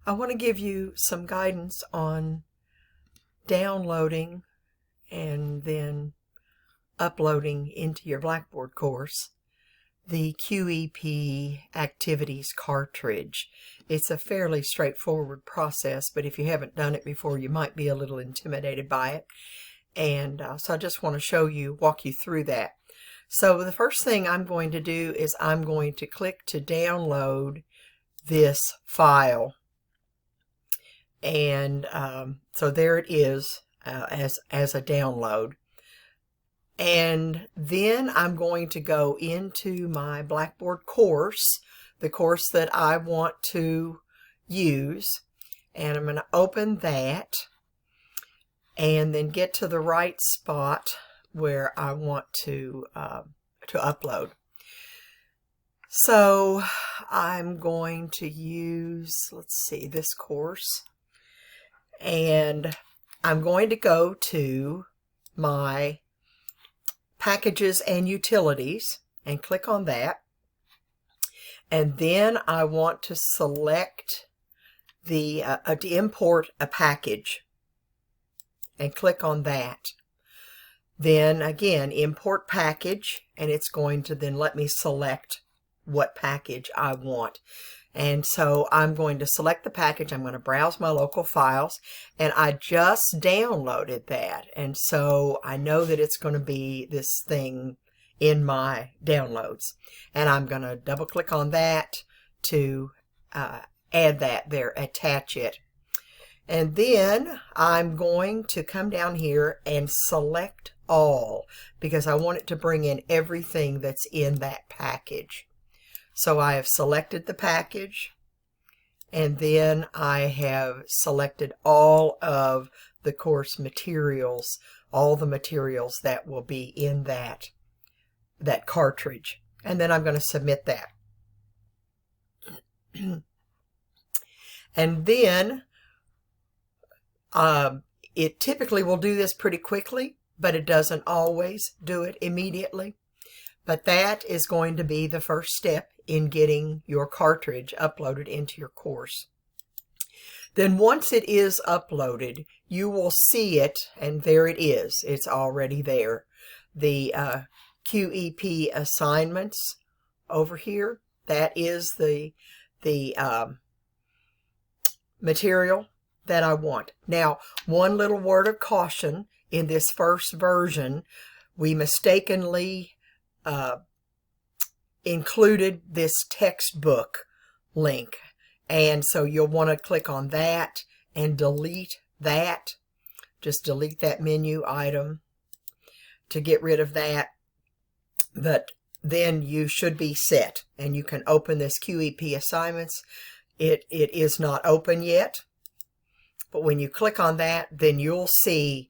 I want to give you some guidance on downloading and then uploading into your Blackboard course the QEP activities cartridge. It's a fairly straightforward process, but if you haven't done it before, you might be a little intimidated by it. And so I just want to walk you through that. So the first thing I'm going to do is I'm going to click to download this file. And so there it is as a download. And then I'm going to go into my Blackboard course, the course that I want to use, and I'm going to open that and then get to the right spot where I want to upload. So I'm going to use, let's see, this course, and I'm going to go to my Packages and Utilities and click on that. And then I want to select to import a package and click on that. Then again, import package, and it's going to then let me select what package I want. And so I'm going to select the package. I'm going to browse my local files, and I just downloaded that. And so I know that it's going to be this thing in my downloads. And I'm going to double click on that to add that there, attach it. And then I'm going to come down here and select all, because I want it to bring in everything that's in that package. So I have selected the package, and then I have selected all of the course materials, all the materials that will be in that cartridge. And then I'm going to submit that. And then it typically will do this pretty quickly, but it doesn't always do it immediately. But that is going to be the first step in getting your cartridge uploaded into your course. Then once it is uploaded, you will see it, and there it is. It's already there. The QEP assignments over here, that is the material that I want. Now, one little word of caution: in this first version, we mistakenly included this textbook link, and so you'll want to click on that and delete that. Just delete that menu item to get rid of that. But then you should be set, and you can open this QEP assignments. It is not open yet, but when you click on that, then you'll see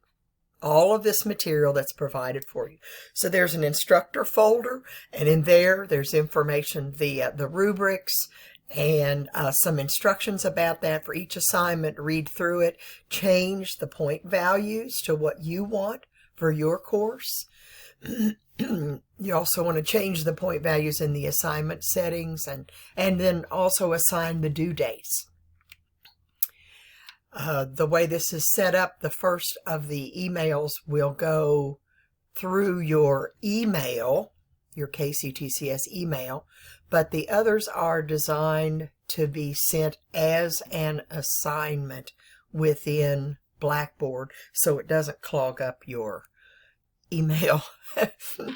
all of this material that's provided for you. So there's an instructor folder, and in there's information, the rubrics, and some instructions about that for each assignment. Read through it, change the point values to what you want for your course. You also want to change the point values in the assignment settings, and then also assign the due dates. The way this is set up, the first of the emails will go through your email, your KCTCS email, but the others are designed to be sent as an assignment within Blackboard, so it doesn't clog up your email,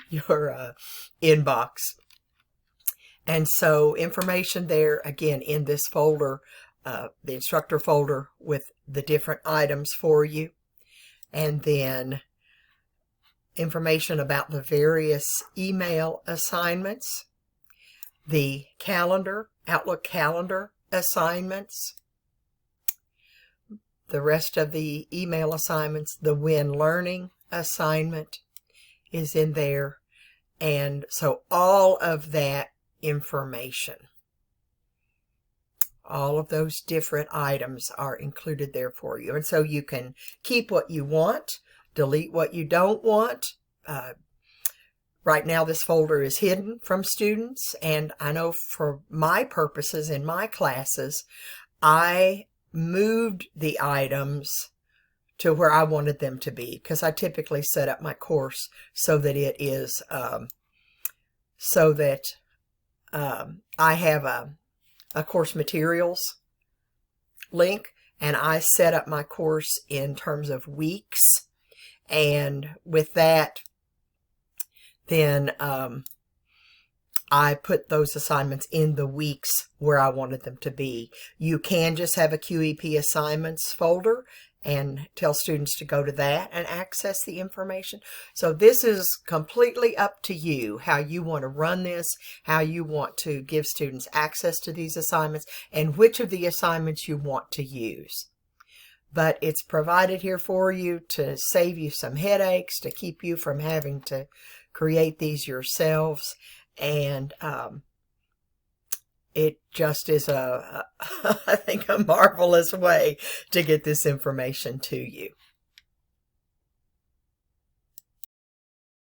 your inbox. And so information there, again, in this folder, the instructor folder with the different items for you, and then information about the various email assignments, the calendar, Outlook calendar assignments, the rest of the email assignments. The When Learning assignment is in there, and so all of that information, all of those different items are included there for you. And so you can keep what you want, delete what you don't want. Right now this folder is hidden from students, and I know for my purposes in my classes, I moved the items to where I wanted them to be, because I typically set up my course so that it is, I have a course materials link, and I set up my course in terms of weeks. And with that, then I put those assignments in the weeks where I wanted them to be. You can just have a QEP assignments folder and tell students to go to that and access the information. So this is completely up to you, how you want to run this, how you want to give students access to these assignments, and which of the assignments you want to use. But it's provided here for you to save you some headaches, to keep you from having to create these yourselves. And it just is I think, a marvelous way to get this information to you.